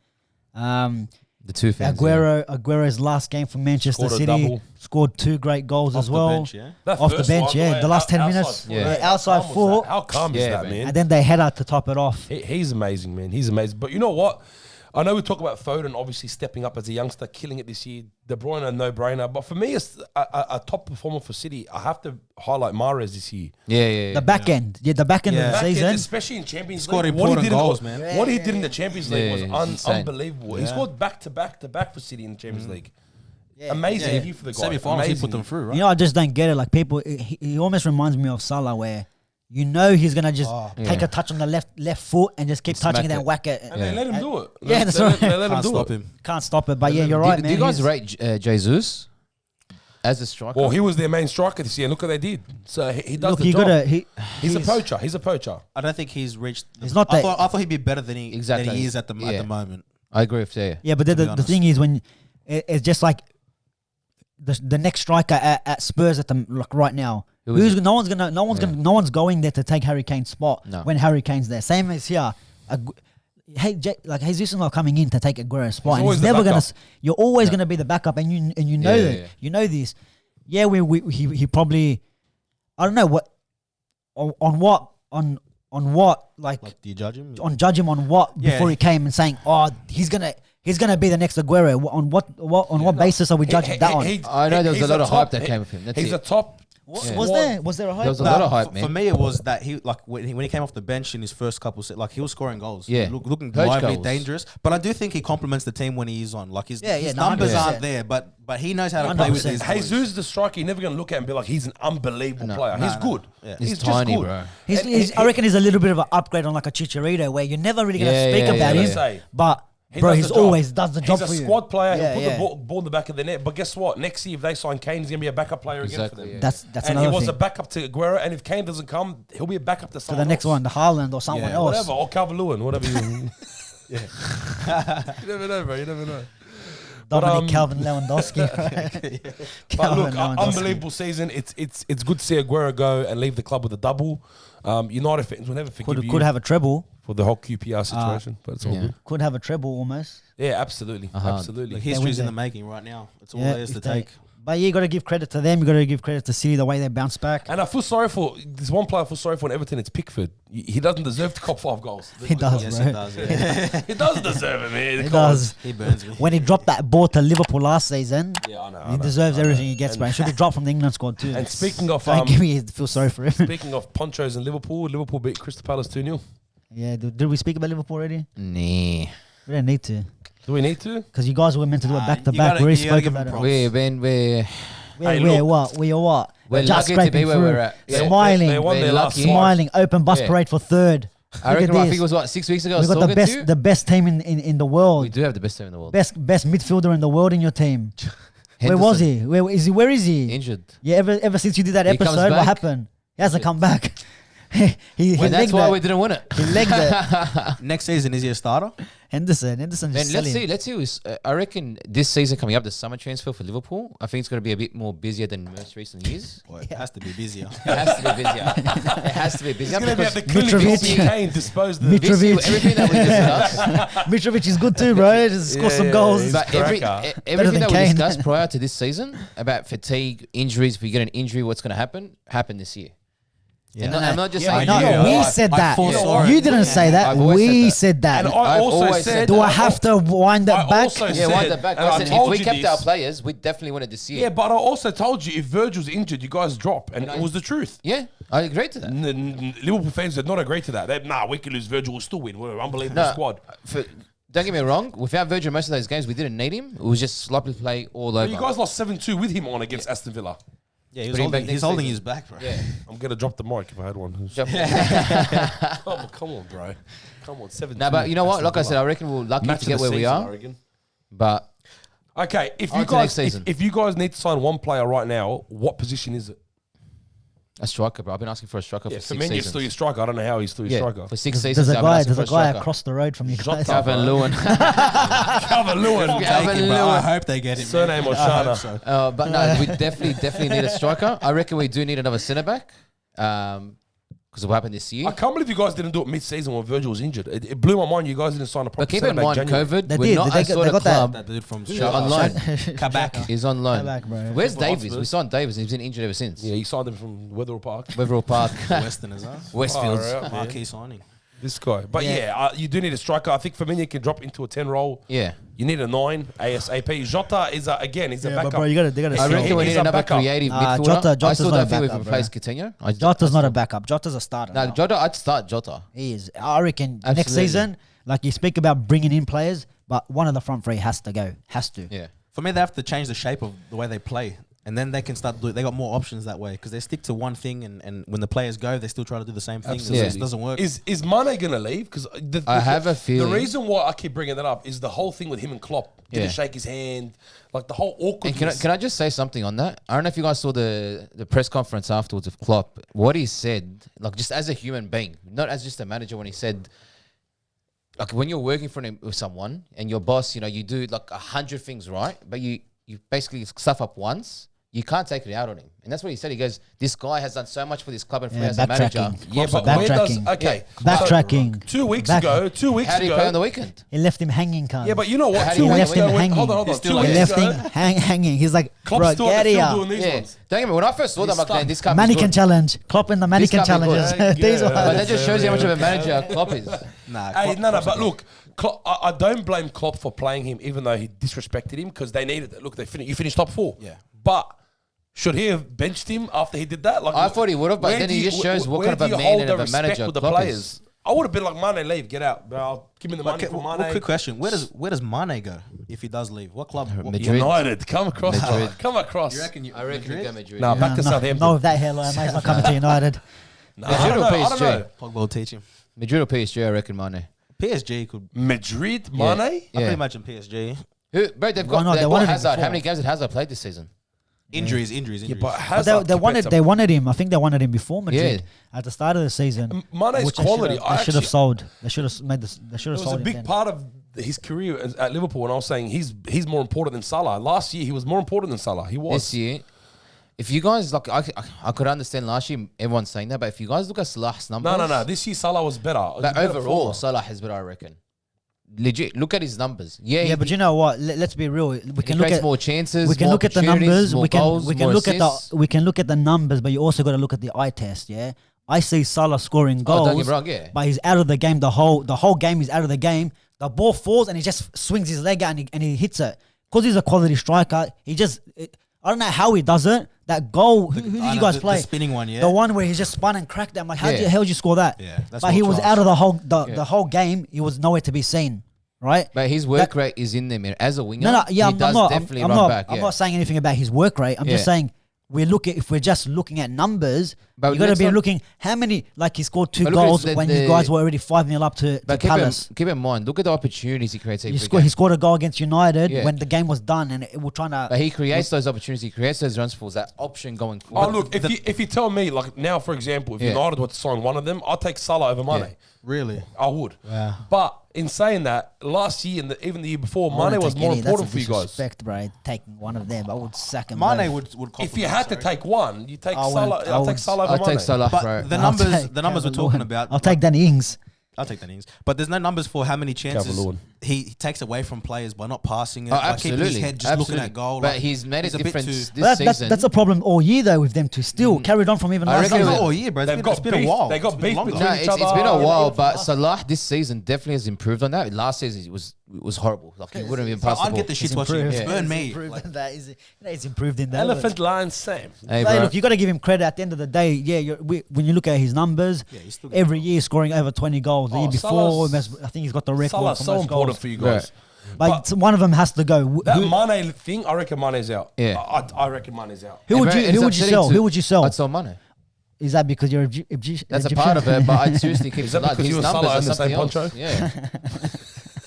The two fans. Aguero's last game for Manchester Scored a City double. scored 2 great goals Off as the well. bench, yeah. That Off the first bench, one, yeah, way the last 10 outside minutes. foot. Yeah, outside How calm was foot. that? How calm is Yeah, that, man. man? And then they head out to top it off. He's amazing, man. He's amazing. But you know what? I know we talk about Foden obviously stepping up as a youngster, killing it this year. De Bruyne, a no-brainer. But for me, it's a top performer for City. I have to highlight Mahrez this year. Yeah. The back end, the back end of the Yeah. Back end, season. especially in Champions Scored League. important What he did goals, in, man. What he did in the Champions League Yeah, was it's insane. unbelievable. He Yeah. scored back to back for City in the Champions League. Yeah. Amazing year for the guy. Semi-finals, he Amazing. put them through, right? You know, I just don't get it. Like people, he almost reminds me of Salah, where you know he's gonna just take Yeah. a touch on the left foot and just keep Smack touching it it. and whack it. And they let him do it. Yeah, that's They right. let him Can't do stop it. him. Can't stop it. But yeah, you're right, do, man. do you guys He's- rate Jesus as a striker? Well, he was their main striker this year. Look what they did. So he does Look, the he job. got He's a poacher. He's a poacher. I don't think he's reached. He's not I that- thought he'd be better than he Exactly. is at the Yeah. moment. I agree with you. Yeah, but to be the honest. thing is when it's just like the next striker at Spurs at the like right now. Who is No one's going there to take Harry Kane's spot No. when Harry Kane's there. Same as here. Like Jesus is not coming in to take Aguero's spot. And always he's the never gonna. backup. You're always gonna be the backup, and you know Yeah, that. yeah. You know this. Yeah, he probably. I don't know what. On what like Do you judge him? judge him on what Yeah. before he came and saying, oh, he's gonna be the next Aguero. On what basis are we judging that on? I know there was he's a lot of hype that he- came with him. That's He's it. a top. Was squad. there a hype? There was a lot of hype, man. For me, it was that he like when he came off the bench in his first couple, like he was scoring goals. Yeah. looking Purge lively, goals. dangerous. But I do think he complements the team when he's on. Like his Yeah, numbers 100%. aren't there, but he knows how to play with 100%. these boys. Jesus, the striker, you're never going to look at and be like, he's an unbelievable player. He's no. good. Yeah. He's just tiny, good. bro. I reckon he's a little bit of an upgrade on like a Chicharito, where you're never really gonna Yeah, speak yeah, about yeah, him, yeah. Say, but he bro, does he's the job. always does the job He's for a you. squad player. Yeah, He'll put yeah. the ball in the back of the net. But guess what? Next year, if they sign Kane, he's going to be a backup player again for Exactly, them. yeah. That's And he another was thing. a backup to Aguero. And if Kane doesn't come, he'll be a backup to To someone the next else. one, the Haaland or someone Yeah, else. Whatever. Or Calvert-Lewin, whatever you... yeah. You never know, bro. You never know. Dominic Calvin Lewandowski. But look, unbelievable season. It's good to see Aguero go and leave the club with a double. United fans will never forgive you Could have a treble. for the whole QPR situation, but it's all good. Could have a treble almost. Yeah, absolutely, absolutely. The history's in there. the making right now. It's all there is to take. But you got to give credit to them. You got to give credit to City the way they bounce back. And I feel sorry for this one player. I feel sorry for in Everton. It's Pickford. He doesn't deserve to cop 5 goals. He does, Yes, bro. he does. Yeah. He does deserve it, man. He Come on. does. He burns me. When he dropped that ball to Liverpool last season, Yeah, I know. he deserves everything he gets, bro. He should be dropped from the England squad too. And speaking of Don't give me feel sorry for him. speaking of ponchos in Liverpool beat Crystal Palace 2-0. Yeah, did we speak about Liverpool already? Nah. We didn't need to, Do we need to? because you guys were meant to do it Nah, back to you back. gotta- We already you gotta spoke give about him it. props. Hey, We're look. what? We are what? We're Just lucky to be scraping where through. we're at. Yeah. Smiling, They won We're their last lucky. five. smiling. Open bus Yeah. parade for third. I Look reckon at I think this. it was what 6 weeks ago. I We was got the talking to you. best team in the world. We do have the best team in the world. Best midfielder in the world in your team. Where was he? Where is he? Where is he? Injured. Yeah, ever since you did that He comes episode, what back. happened? He hasn't come back. he Well, that's legged why it. we didn't win it. He legged it. Next season, is he a starter? Henderson Man, just let's selling. see. Let's see. I reckon this season coming up, the summer transfer for Liverpool, I think it's going to be a bit more busier than most recent years. Well, it has to be busier. It has to be busier. It has to be busier. He's going to be at the because clinic. Mitrovic. Kane disposed of Mitrovic. everything that we discussed, Mitrovic is good too, bro. Just score some goals. he's but cracker. everything than that we Kane. discussed prior to this season about fatigue, injuries, if you get an injury, what's going to happened this year. Yeah. And I'm not just Yeah, saying I know. you. We said I that. foresaw You it. didn't say that. I've always We said said that. And I I've also always said, said Do I have to wind I that back? also Yeah, said, wind that back. and I said, if told we you kept this. our players, we definitely win it this year. Yeah, but I also told you if Virgil's injured, you guys drop, and it was the truth. Yeah, I agree to that. Liverpool fans did not agree to that. We could lose Virgil, we'll still win. We're an unbelievable squad. Don't get me wrong. Without Virgil, most of those games we didn't need him. It was just sloppy play all over. But you guys lost 7-2 with him on against Aston Villa. Yeah, Bring him back he's next holding season. his back, bro. Yeah. I'm gonna drop the mic if I had one. Jump- Come on, bro. Come on, 7-2. No, but you know what? Like I said, I reckon we're lucky Match to of get the where we season, I are. reckon. But Okay, if On you to next guys season. if you guys need to sign one player right now, what position is it? a striker, bro. I've been asking for a striker Yeah, for 6 Semenya's seasons. still your striker. I don't know how he's still your Yeah, striker. for 6 There's seasons. a I've been guy. asking There's for a guy striker. across the road from you guys. Calvin Lewin. Calvin Lewin. Calvin Take it, bro. I Lewin. hope they get him. Surname man. or I hope Shana? so. But no, we definitely need a striker. I reckon we do need another centre back. Because of what happened this year. I can't believe you guys didn't do it mid-season when Virgil was injured. It blew my mind. You guys didn't sign a proper But keep in centre-back mind, January. COVID, They we're did. not They a got- sort they of got that. club. That dude from On loan. Kabak. He's on loan. Back, bro. Where's Football Davies? Hotspurs. We signed Davies and he's been injured ever since. Yeah, you signed him from Wetherell Park. Wetherell Park, Westerners, huh? Westfields. Far out, man. Marquee signing. This guy. But yeah, you do need a striker. I think Firmino can drop into a 10 role. Yeah. You need a 9 ASAP. Jota is, again, he's a Yeah, backup. but bro, they gotta I sell. reckon we He's need a another backup. creative Nah, midfielder. Jota's I still not a don't think we backup, can bro. replace Coutinho. Jota's not a backup. Jota's a starter. No, now. Jota, I'd start Jota. He is. I reckon next Absolutely. season, like you speak about bringing in players, but one of the front three has to go. Has to. Yeah. For me, they have to change the shape of the way they play. And then they can start doing. They got more options that way because they stick to one thing, and when the players go, they still try to do the same thing. Absolutely. It just doesn't work. Is Mane going to leave? Because I have a feeling. The reason why I keep bringing that up is the whole thing with him and Klopp. Didn't Yeah. shake his hand. Like the whole And awkwardness. can I just say something on that? I don't know if you guys saw the press conference afterwards of Klopp. What he said, like just as a human being, not as just a manager, when he said, like when you're working with someone and your boss, you do like 100 things right, but you basically stuff up once. You can't take it out on him. And that's what he said. He goes, this guy has done so much for this club and for me Yeah, as a manager. backtracking. Yeah, but Backtracking. where does... Okay. Backtracking. 2 weeks Back- ago... 2 weeks How do you play on the ago... weekend? He left him hanging, cunt. Yeah, but you know what? How do 2 you weeks left him ago... hanging? Hold on. He's 2 still he weeks left ago... him hanging. He's like, Klopp's bro, still get at the here. field doing these Yeah. ones. Don't get me. When I first saw them, I'm like, man, this can't be Mannequin good. challenge. Klopp in the mannequin can't be good. challenges. These Yeah. ones. But that just shows you how much of a manager Klopp is. Nah, Hey, no, Klopp's but a- look, Klopp, I don't blame Klopp for playing him, even though he disrespected him, because they needed it. Look, you finished top 4. Yeah. But should he have benched him after he did that? Like, I thought he would have, but where then do he you- just shows what where kind do of a you man hold and the of a respect manager with the Klopp players? is. I would have been like, Mane, leave, get out. Bro, give me the money Okay, for well, Mane. quick question: Where does Mane go if he does leave? What club? What, Madrid. United, come across. Madrid. Come across. you I reckon Madrid? you go Madrid. No, yeah. back to No, Southampton. no, with that hairline, mate, he's not coming to United. No, Madrid I or don't know. I don't PSG? know. Pogba will teach him. Madrid or PSG, I reckon, Mane. PSG could. Yeah. Madrid, Mane. I Yeah. can imagine PSG. Bro, they've Why got, not? They they've wanted got him Hazard. before. How many games did Hazard played this season? Injuries. Yeah, but But Hazard they wanted him. I think they wanted him before Madrid at the start of the season. Mane's which quality. They should have sold. They should have made this. They should It have was a sold him big then. part of his career at Liverpool, and I was saying he's more important than Salah. Last year, he was more important than Salah. He was. This year, if you guys like, I could understand last year everyone's saying that, but if you guys look at Salah's numbers, No. This year Salah was better. But overall, Salah is better, I reckon. Legit, look at his numbers. Yeah, but you know what? Let's be real. We can look creates at more chances. we can more look at the numbers. opportunities, We can more goals, we can more look assists. at we can look at the numbers, but you also got to look at the eye test. Yeah, I see Salah scoring goals, don't get me wrong, yeah. but he's out of the game. The whole game he's out of the game. The ball falls and he just swings his leg out and he hits it because he's a quality striker. I don't know how he does it. That goal, who did you guys play? The spinning one, yeah. The one where he just spun and cracked it. I'm like, how Yeah. did you score that? Yeah, that's but he not was class. out of the whole game. He was nowhere to be seen, right? But his work rate is in there, man. As a winger, No, yeah, he does definitely run back. I'm Yeah. not saying anything about his work rate. I'm just Yeah. saying if we're just looking at numbers, But you got to let's be not- looking how many. Like he scored 2 But look at goals the- when the- you guys were already 5-0 up to But Palace. keep in mind, look at the opportunities he creates every He game. scored a goal against United Yeah. when the game was done, and we're trying to. But he creates those opportunities. He creates those runs for that option going Oh, forward. look, if you tell me, like now, for example, if Yeah. United were to sign one of them, I'd take Salah over Mane. Yeah. Really? I would. Wow. But in saying that, last year and even the year before, I wouldn't Mane was take more any. important That's for a you guys. disrespect, bro. Taking one of them, I would sack him. Mane both. would If you had to take one, you take I wouldn't- Salah. I I'll would- take Salah I'll over take Mane. Salah, But bro. the I'll numbers, take the numbers we're Calvert-Lewin. talking about. I'll take Danny Ings. I'll take the innings. But there's no numbers for how many chances Calvert-Lewin. he takes away from players by not passing it. Oh, by keeping his absolutely. head just looking Absolutely. at goal. But Like, he's made a bit difference too- this But season. that's a problem all year though with them two. Still carried on from even I last reckon season. Not all year, bro. They've It's got been a beef. while. They got It's been beef longer. between No, each it's other. been a while, Yeah. but Salah this season definitely has improved on that. Last season it was horrible. Like he wouldn't have been So I possible. get the shit He's watching. improved. It's burned He's me. improved Like, in that. He's improved in that. Elephant Lion Sam. Hey, Hey, bro. look, you got to give him credit. At the end of the day, yeah, when you look at his numbers, Yeah, he's still got every year scoring over 20 goals. The Oh, year before, Salah's- I think he's got the record Salah's for so most important goals. for you guys. But one of them has to go. That Mane thing, I reckon Mane's out. Yeah. I reckon Mane's out. Who would Hey, bro, you it's sell? upsetting to- Who would you sell? I'd sell Mane. Is that because you're That's a part of it, but I seriously keep Is that Salah. because His you and numbers Salah are own the same something else. poncho? Yeah.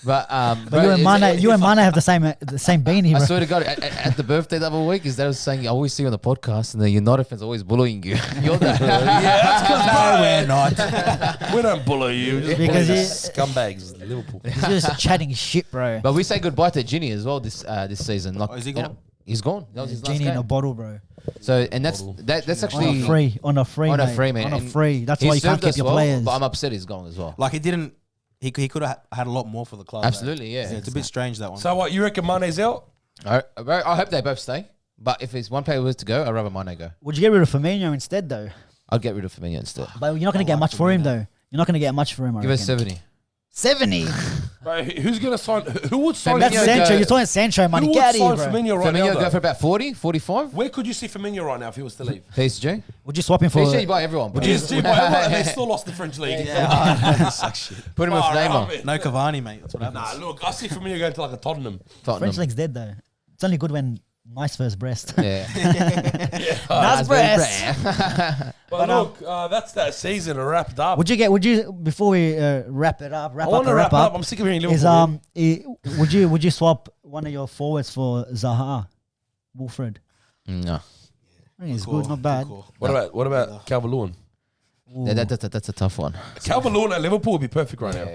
But But you and Mane have the same beanie, I bro. swear to God, at the birthday the other week, is that I was saying I always see you on the podcast, and the United fans always bullying you. You're that. no, we're not. We don't bully you. Just Because bully the he- scumbags, Liverpool. He's just chatting shit, bro. But we say goodbye to Ginny as well this season. Like, Oh, is he you know, gone? he's gone. That was his last Genie in a game. bottle, bro. So, and that's actually On a free, on a free, On man. a And free. That's he why you can't served keep us your well, players. But I'm upset he's gone as well. Like he didn't. He could have had a lot more for the club. Absolutely, yeah. It's a bit strange that one. So what, you reckon Mane's out? I hope they both stay. But if it's one player was to go, I'd rather Mane go. Would you get rid of Firmino instead, though? I'd get rid of Firmino instead. But you're not going to get like much for him, Firmino. though. You're not going to get much for him. I Give us reckon. 70. 70. Bro, who's going to sign? Who would sign That's Firmino Sancho. go- You're talking Sancho money. Who would Get out sign of here, bro. Firmino right now, Firmino go though? for about 40, 45? Where could you see Firmino right now if he was to leave? PSG? Would you swap him for? PSG, you buy everyone, bro. PSG, but and they still lost the French league. Suck shit. Put him with Far out, Neymar. man. No Cavani, mate. That's what happens. Nah, look, I see Firmino going to like a Tottenham. Tottenham. French league's dead, though. It's only good when nice first breast. Yeah. Nice breast. But look, that's that season wrapped up. Would you before we wrap it up? I want to wrap up. I'm sick of hearing Liverpool. Is would you swap one of your forwards for Zaha, Wilfred? No. I think it's Cool, good, not bad. cool. What about Calvert-Lewin? That's a tough one. Calvert-Lewin at Liverpool would be perfect right now.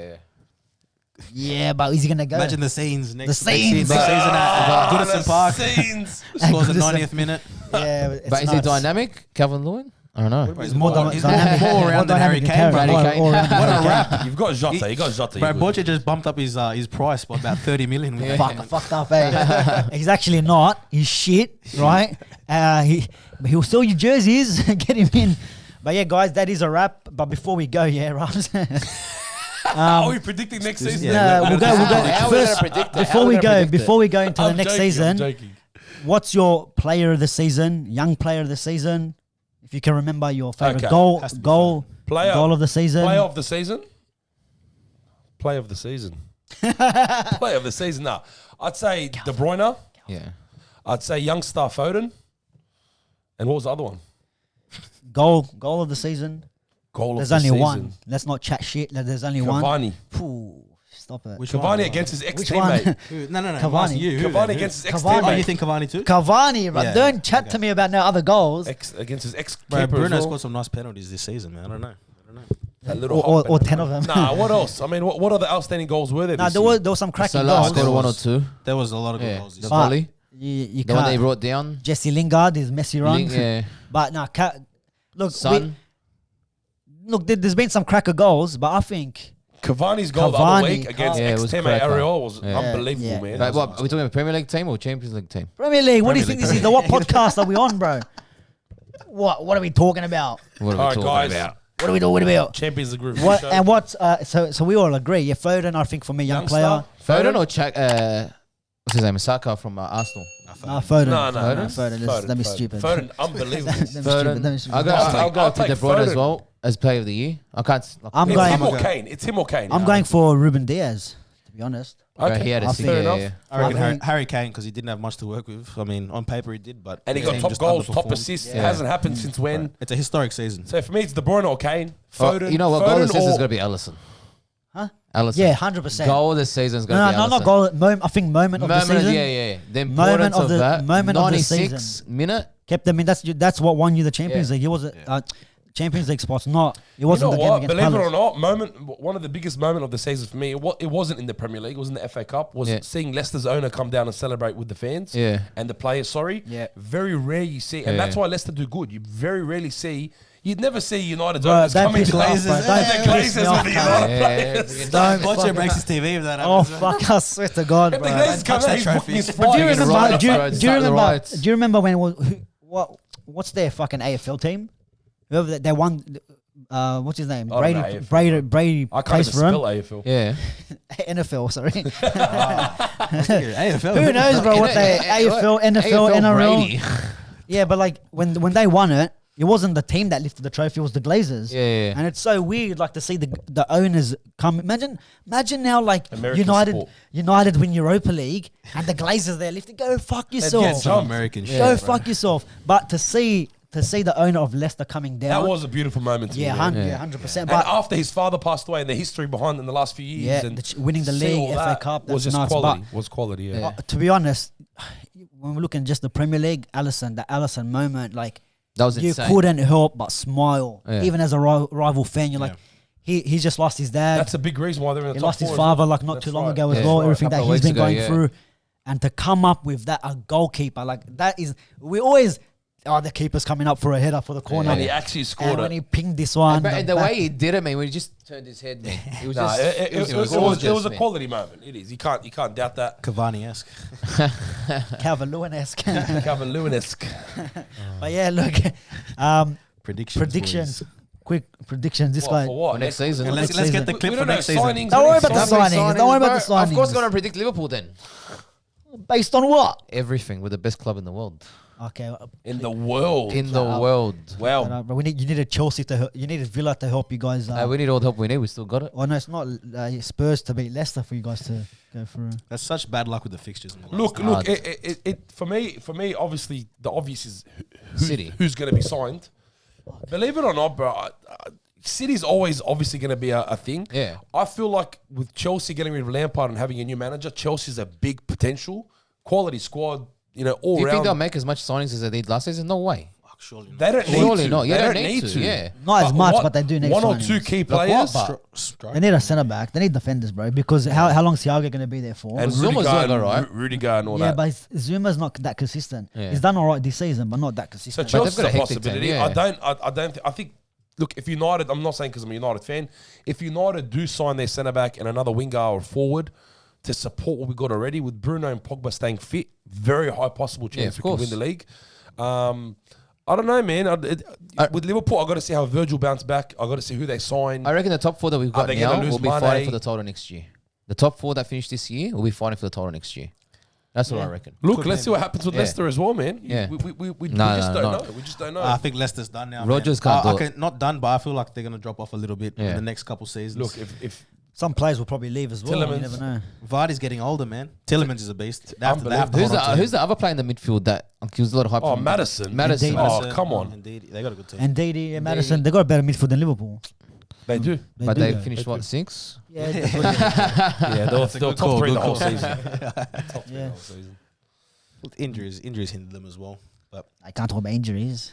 Yeah, but is he gonna go? Imagine the scenes next scenes. next season at Oh, Goodison the Park. scenes. Scores the Goodison. 90th minute. Yeah, it's But is he nuts. dynamic, Calvin Lewin? I don't know. He's more He's dynamic. More around than Harry Kane. Harry bro. Kane. All around What a Harry Kane. rap. You've got Jota. You got Jota. Bro, you're good. Borja just bumped up his price by about 30 million. Yeah. Fucked up, eh? He's actually not. He's shit, right? He'll sell you jerseys, get him in. But yeah, guys, that is a wrap. But before we go, yeah, Rams. Are we predicting next season? No, we'll go. How are we First, gonna predict it? How before are we we gonna go, predict it? before we go into the I'm next joking, I'm season, joking. what's your player of the season? Young player of the season? If you can remember your favorite Okay. goal Has to be goal Player of the season. Player of the season. Player of the season. Player of the season. Nah, I'd say De Bruyne. Yeah. I'd say youngster Foden. And what was the other one? Goal of the season. Goal There's of the only season. one. Let's not chat shit. There's only one. Cavani. Phew, stop it. Which Cavani one? against his Which one? ex-teammate. No. Cavani. I'm asking you. Who Cavani then? against his Cavani. Oh, you ex-teammate. think Cavani too? Cavani, bro. Yeah, Don't chat okay. to me about no other goals. Against his Bro, ex-keeper Bruno as well. scored some nice penalties this season, man. I don't know. That little or hop and- 10 of them. Nah, what else? I mean, what other outstanding goals were there? Nah, this there year? was some cracking Salah goals. scored one or two. There was a lot of good Yeah, goals. the This But- year. volley, You the one they can't. brought down. Jesse Lingard is Messi run. Yeah, But no, look, Son. there's been some cracker goals, but I think Cavani's goal the other Cavani. week against Yeah, it was ex-teammate cracker. Ariel was Yeah. unbelievable, Yeah. man. But what, are we talking about Premier League team or Champions League team? Premier League. What do you Premier think League, this is? What podcast are we on, bro? What are we talking about? What are we All right, talking guys. about? What are we talking about? Champions League group. What show. and what? So we all agree. Yeah, Foden. I think for me, young player. Foden or what's his name? Saka from Arsenal. Nah, Foden. No, Foden. That'd be stupid. Foden, unbelievable. That'd be stupid. That'd be stupid. I'll go I'll to take De Bruyne as Foden. well as player of the year. I can't. I'm It's going- him or Kane. It's him or Kane. I'm going for Ruben Diaz, to be honest. Okay. He had I a think- yeah, Fair enough. yeah. I reckon I think- Harry Kane, because he didn't have much to work with. I mean, on paper he did, but And he the got team top just goals, top underperformed. assists. It Yeah. hasn't happened since when? It's a historic season. So for me, it's De Bruyne or Kane. Oh, Foden. you know what? Goal Foden of the season is or- going to be Allison. Huh? Allison. Yeah, 100%. Goal of the season is going to No, be no, Allison. not goal. I think moment of the season. Yeah. The Moment importance of of the- that. moment of the 96 season. minute. Kept them in. That's what won you the Champions Yeah. League. It was Champions League spots. Not. It You wasn't know the game what? against Believe it Palace. or not, one of the biggest moment of the season for me, it wasn't in the Premier League, it was in the FA Cup, was Yeah. seeing Leicester's owner come down and celebrate with the fans Yeah. and the players, Yeah. Very rare you see, and Yeah. that's why Leicester do good. You very rarely see, you'd never see United's Bro, owners don't coming piss to me off, Glazers. bro. Don't The piss Glazers me with off, the man. United Yeah. players. Don't Watch fucking- your breaks his TV if that Oh happens. man. fuck! I swear to God, If the bro. Glazers come touch out, that he's trophy. fucking his But But do you Fucking remember? right, Do you, bro, do you start the remember? rights. Do you remember when it was what's their fucking AFL team? Whoever they won. What's his name? I don't know AFL, Brady I can't plays even for him. spell AFL. Yeah. NFL, sorry. AFL. Who knows, bro? What they AFL, NFL, NRL. Brady. Yeah, but like when they won it, it wasn't the team that lifted the trophy; it was the Glazers. Yeah. And it's so weird, like to see the owners come. Imagine now, like American United, sport. United win Europa League, and the Glazers there lifting. Go fuck yourself. get Some jumped. American shit. Go bro. fuck yourself. But to see the owner of Leicester coming down, That was a beautiful moment to me, yeah, man. 100%. And But after his father passed away and the history behind in the last few years, yeah, and winning the seeing league, all FA that Cup, was that's just nuts. quality. But Was quality, yeah. to be honest, when we're looking just the Premier League, the Allison moment, like That was you insane. couldn't help but smile, Yeah. even as a rival fan. You're like, he's just lost his dad. That's a big reason why they're in the He top lost his four as father well. like not That's too long right. ago as Yeah. well. That's Everything right. that Couple he's of been weeks ago, going yeah. through, and to come up with that a goalkeeper like that is we always the keeper's coming up for a header for the corner. And he actually scored And when it. he pinged this one, And the way he did it, man, when he just turned his head, man, it was No, just it was gorgeous, a man. quality moment. It is. You can't doubt that. Cavani-esque. Calvin Lewin-esque. Calvin Lewin-esque. But yeah, look, predictions. Quick predictions. This guy. For what? For next season. And let's Next get the season. clip We for don't know next season. signings. Don't worry about the Nothing signings. Don't worry about the bro. Of course, signings. going to predict Liverpool then. Based on what? Everything. We're the best club in the world. Okay. In the world. In the world. Wow. But you needed Chelsea to help. You needed Villa to help you guys. We need all the help we need. We still got it. Oh no, it's not Spurs to beat Leicester for you guys to go through. That's such bad luck with the fixtures. in the last Look, time. look. It for me, obviously, the obvious is City. who's going to be signed. Believe it or not, bro, City's always obviously going to be a thing. Yeah. I feel like with Chelsea getting rid of Lampard and having a new manager, Chelsea's a big potential, quality squad. All Do you round. think they'll make as much signings as they did last season? No way. Fuck, surely not. They don't need Surely to. not. Yeah, they they don't need need to, yeah. Not as much, but they do need one or signings. two key Like what, players. but- Strike. They need a centre back. They need defenders, bro. Because how long is Thiago going to be there for? And Zuma's Rudiger, doing alright. Rudiger and all yeah, that. but Zuma's not that consistent. Yeah. He's done all right this season, but not that So consistent. But they've Chelsea's got a a hectic possibility. team, yeah. I don't. I think. Look, if United, I'm not saying because I'm a United fan. If United do sign their centre back and another winger or forward to support what we got already, with Bruno and Pogba staying fit, very high possible Yeah, chance of we can course. win the league. I don't know, man. With Liverpool, I got to see how Virgil bounce back. I got to see who they sign. I reckon the top four that we've got they gonna now lose will be Mane? fighting for the title next year. The top four that finished this year will be fighting for the title next year. That's what I reckon. Look, Could let's be. see what happens with Yeah. Leicester as well, man. Yeah. We No, just no, don't no. know. We just don't know. I think Leicester's done now. Rodgers man. can't do it. Not done, but I feel like they're gonna drop off a little bit in Yeah. the next couple seasons. Look, if Some players will probably leave as well. You Tillemans. never know. Vardy's getting older, man. Tillemans is a beast. They have to Who's hold on to who's him. the other player in the midfield that gives a lot of hype? Oh, from- Maddison. Madison. Indeed. Oh, come on. Indeed, they got a good team. And Didi and Madison, they got a better midfield than Liverpool. they do. But do they though. finished what, 6? Yeah, Yeah, they were good top call, three the good whole call. season. Top three Yeah. the whole season. Injuries hindered them as well. But I can't talk about injuries.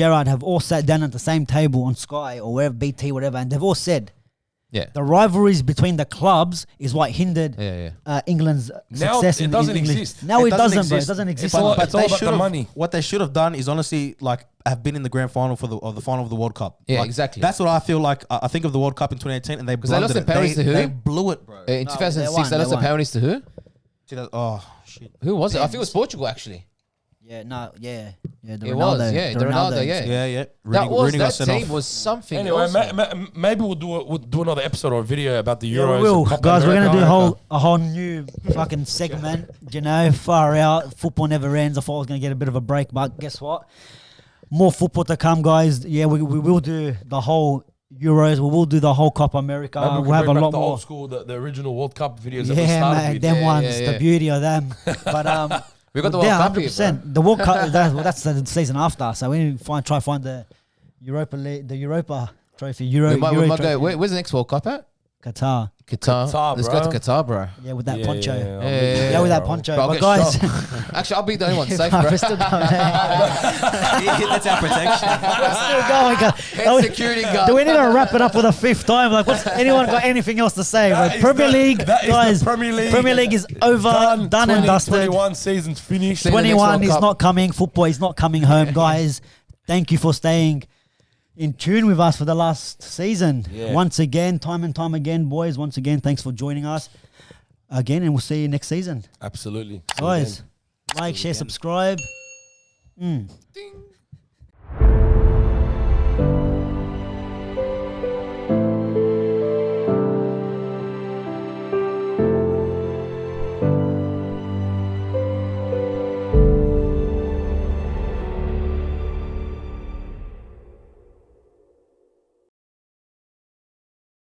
Gerrard have all sat down at the same table on Sky or wherever, BT, whatever, and they've all said, Yeah. The rivalries between the clubs is what hindered England's Now success. it doesn't in English. exist. Now it doesn't, bro. It exist. doesn't exist. all- But it's all they about the should've- money. What they should have done is honestly like have been in the grand final of the final of the World Cup. Yeah, Like, exactly. That's what I feel like. I think of the World Cup in 2018, and they they lost blundered the it. penalties to who? They blew it, bro. In No, 2006, they they lost the won. penalties to who? Oh shit. Who was it? I think it was Portugal, actually. Yeah, no, yeah. The It Ronaldo, was, yeah, the Ronaldo, yeah. Yeah. That got sent team off. was something Anyway, else. maybe we'll do another episode or video about the Yeah, Euros. we will. and Copa Guys, we're America. going to do a whole new fucking segment, you know, far out. Football never ends. I thought I was going to get a bit of a break, but guess what? More football to come, guys. Yeah, we will do the whole Euros. We will do the whole Copa America. Maybe we We'll have a bring back lot the more. old school, the original World Cup videos that we Yeah, started mate, with. them ones, yeah. the beauty of them. But We got the World Cup here, 100%. The World Cup, that's the season after. So we need to try to find the Europa League, the Europa trophy. We might Euro go. trophy. Where's the next World Cup at? Qatar. Qatar. Let's go to bro. Qatar, bro. Yeah, with that poncho. Yeah, with that bro. poncho. But I'll But get guys, shot. Actually, I'll be the only one safe, we're bro. still going. That's our protection. We're still going. Head security guard. Do we need to wrap it up for the fifth time? Like, what's anyone got anything else to say? That Bro? is Premier the- League, that is the guys. Premier League. Premier League is over, done and dusted. 21 seasons finished. See you in the next 21 World is Cup. not coming. Football is not coming home, guys. Thank you for staying in tune with us for the last season. Yeah. Once again, time and time again, boys. Once again, thanks for joining us again, and we'll see you next season. Absolutely. Guys, like, share, subscribe. Ding.